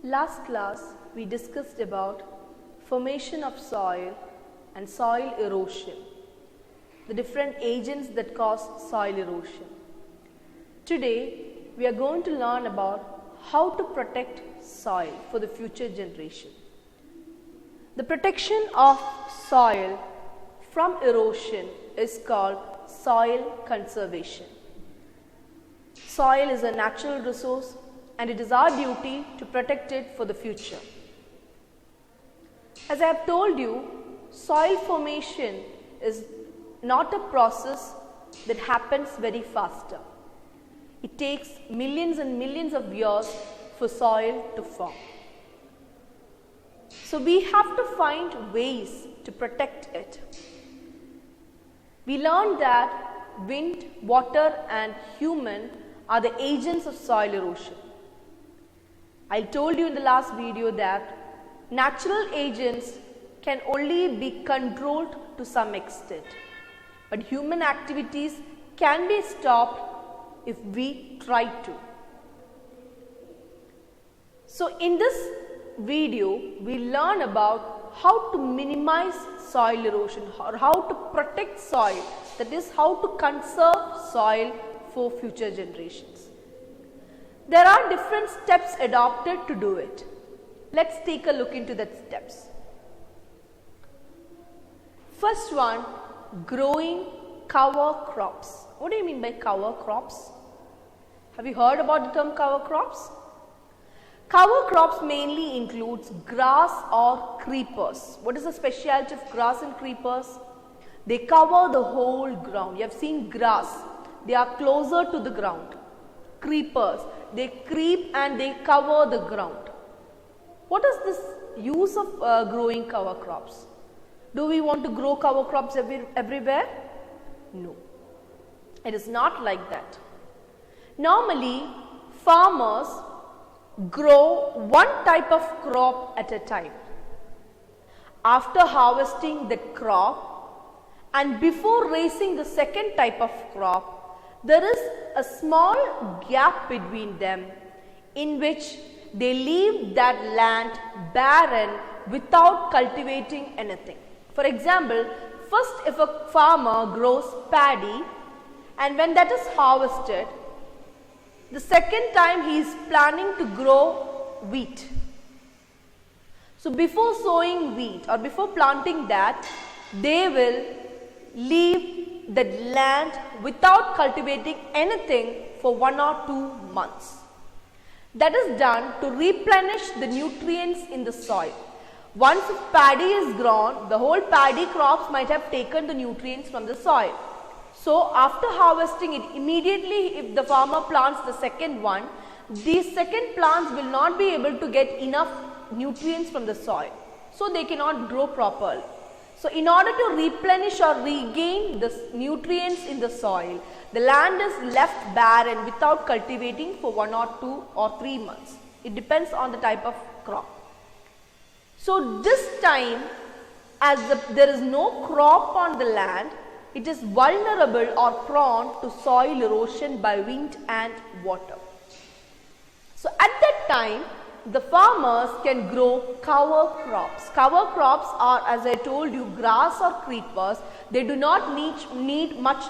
Last class we discussed about formation of soil and soil erosion, the different agents that cause soil erosion. Today we are going to learn about how to protect soil for the future generation. The protection of soil from erosion is called soil conservation. Soil is a natural resource and it is our duty to protect it for the future. As I have told you, soil formation is not a process that happens very faster. It takes millions and millions of years for soil to form. So we have to find ways to protect it. We learned that wind, water and human are the agents of soil erosion. I told you in the last video that natural agents can only be controlled to some extent, but human activities can be stopped if we try to. So in this video we learn about how to minimize soil erosion or how to protect soil, that is how to conserve soil for future generations. There are different steps adopted to do it. Let's take a look into the steps. First one, growing cover crops. What do you mean by cover crops? Have you heard about the term cover crops? Cover crops mainly includes grass or creepers. What is the specialty of grass and creepers? They cover the whole ground. You have seen grass. They are closer to the ground. Creepers, they creep and they cover the ground. What is this use of growing cover crops? Do we want to grow cover crops everywhere? No, it is not like that. Normally, farmers grow one type of crop at a time. After harvesting the crop and before raising the second type of crop, there is a small gap between them in which they leave that land barren without cultivating anything. For example, first if a farmer grows paddy and when that is harvested, the second time he is planning to grow wheat. So before sowing wheat or before planting that, they will leave the land without cultivating anything for 1 or 2 months. That is done to replenish the nutrients in the soil. Once paddy is grown, the whole paddy crops might have taken the nutrients from the soil. So after harvesting it, immediately if the farmer plants the second one, these second plants will not be able to get enough nutrients from the soil. So they cannot grow properly. So in order to replenish or regain the nutrients in the soil, the land is left barren without cultivating for 1 or 2 or 3 months. It depends on the type of crop. So this time, as there is no crop on the land, it is vulnerable or prone to soil erosion by wind and water. So at that time, the farmers can grow cover crops. Cover crops are, as I told you, grass or creepers. They do not need much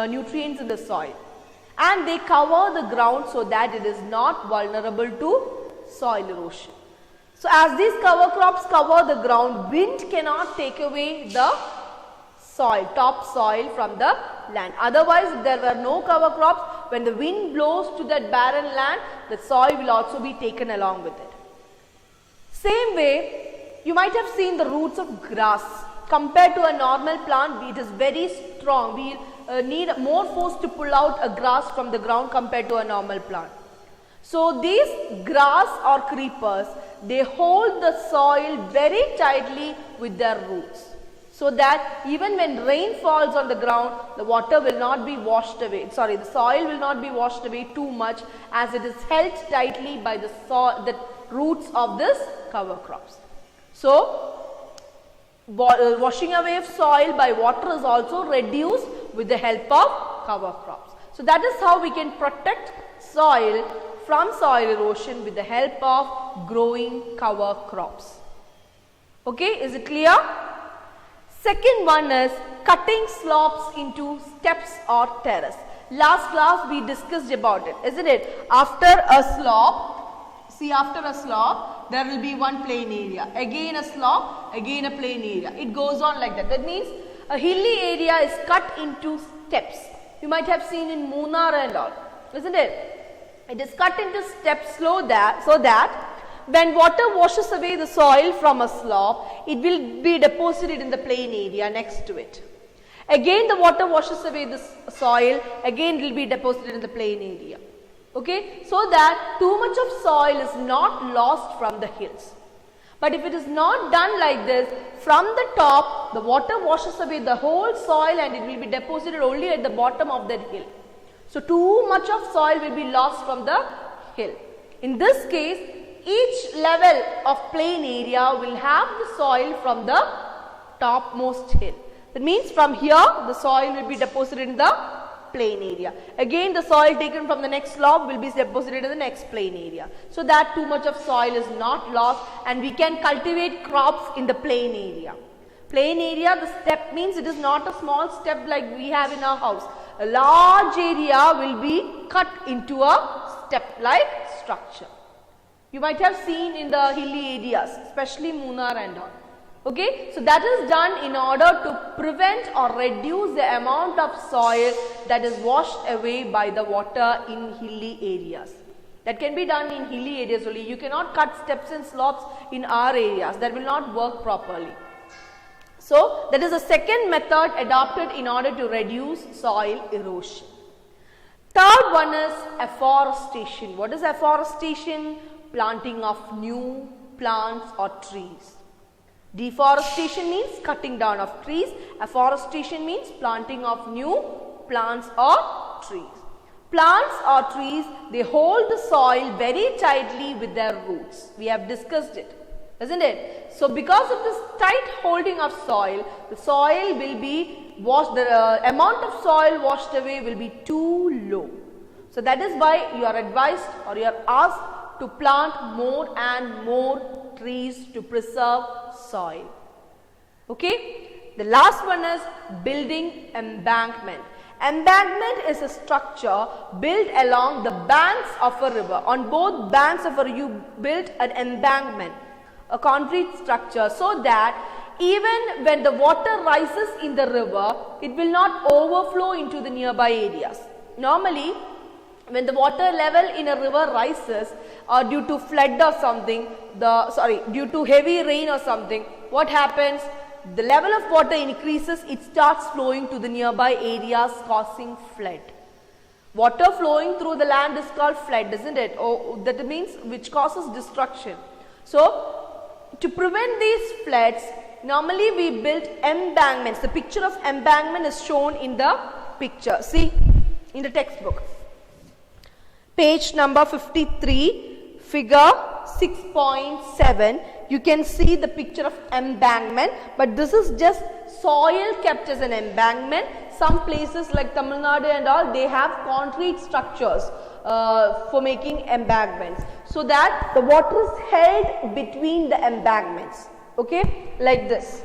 nutrients in the soil and they cover the ground so that it is not vulnerable to soil erosion. So as these cover crops cover the ground, wind cannot take away the soil, top soil from the land. Otherwise, if there were no cover crops, when the wind blows to that barren land, the soil will also be taken along with it. Same way, you might have seen the roots of grass. Compared to a normal plant, it is very strong. We need more force to pull out a grass from the ground compared to a normal plant. So these grass or creepers, they hold the soil very tightly with their roots, so that even when rain falls on the ground, the water will not be washed away. Sorry, the soil will not be washed away too much, as it is held tightly by the roots of this cover crops. So washing away of soil by water is also reduced with the help of cover crops. So that is how we can protect soil from soil erosion with the help of growing cover crops. Okay, is it clear? Second one is cutting slopes into steps or terrace. Last class we discussed about it, isn't it? After a slope, see, after a slope there will be one plain area, again a slope, again a plain area. It goes on like that. That means a hilly area is cut into steps. You might have seen in Munnar and all, isn't it? It is cut into steps so that when water washes away the soil from a slope, it will be deposited in the plain area next to it. Again the water washes away the soil, again it will be deposited in the plain area. Okay, so that too much of soil is not lost from the hills. But if it is not done like this, from the top the water washes away the whole soil and it will be deposited only at the bottom of that hill. So too much of soil will be lost from the hill. In this case, each level of plain area will have the soil from the topmost hill. That means from here the soil will be deposited in the plain area. Again the soil taken from the next slope will be deposited in the next plain area. So that too much of soil is not lost and we can cultivate crops in the plain area. Plain area, the step means it is not a small step like we have in our house. A large area will be cut into a step-like structure. You might have seen in the hilly areas, especially Munnar and all. Okay, so that is done in order to prevent or reduce the amount of soil that is washed away by the water in hilly areas. That can be done in hilly areas only. You cannot cut steps and slopes in our areas. That will not work properly. So that is the second method adopted in order to reduce soil erosion. Third one is afforestation. What is afforestation? Planting of new plants or trees. Deforestation means cutting down of trees. Afforestation means planting of new plants or trees. Plants or trees, they hold the soil very tightly with their roots. We have discussed it, isn't it? So because of this tight holding of soil, the soil will be washed, the amount of soil washed away will be too low. So that is why you are advised or you are asked to plant more and more trees to preserve soil. Okay, the last one is building embankment. Embankment is a structure built along the banks of a river. On both banks of a river, you build an embankment, a concrete structure, so that even when the water rises in the river, it will not overflow into the nearby areas. Normally, when the water level in a river rises due to flood or something, due to heavy rain or something, what happens? The level of water increases, it starts flowing to the nearby areas, causing flood. Water flowing through the land is called flood, isn't it? Oh, that means which causes destruction. So, to prevent these floods, normally we build embankments. The picture of embankment is shown in the picture. See, in the textbook. Page number 53, figure 6.7, you can see the picture of embankment, but this is just soil kept as an embankment. Some places like Tamil Nadu and all, they have concrete structures for making embankments, so that the water is held between the embankments, okay, like this.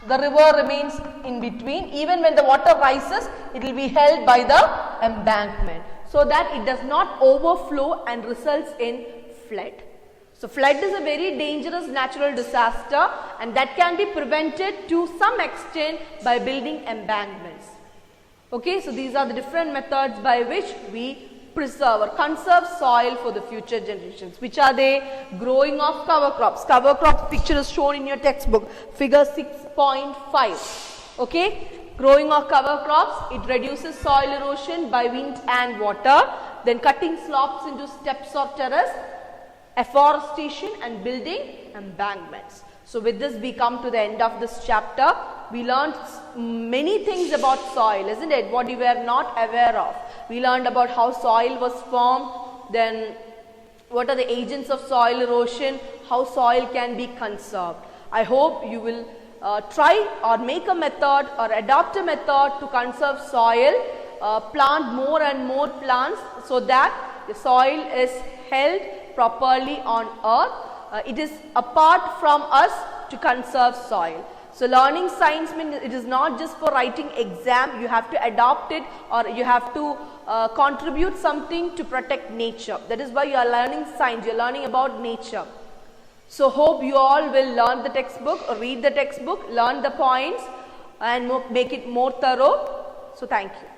The river remains in between. Even when the water rises, it will be held by the embankment, so that it does not overflow and results in flood. So flood is a very dangerous natural disaster, and that can be prevented to some extent by building embankments. Okay, so these are the different methods by which we preserve or conserve soil for the future generations. Which are they? Growing of cover crops. Cover crop picture is shown in your textbook, figure 6.5. Okay, growing of cover crops, it reduces soil erosion by wind and water. Then cutting slopes into steps or terrace, afforestation and building embankments. So with this we come to the end of this chapter. We learned many things about soil, isn't it? What you were not aware of. We learned about how soil was formed, then what are the agents of soil erosion, how soil can be conserved. I hope you will try or make a method or adopt a method to conserve soil plant more and more plants so that the soil is held properly on earth. It is apart from us to conserve soil. So learning science means it is not just for writing exam, you have to adopt it or you have to contribute something to protect nature. That is why you are learning science, you are learning about nature. So hope you all will learn the textbook, read the textbook, learn the points and make it more thorough. So thank you.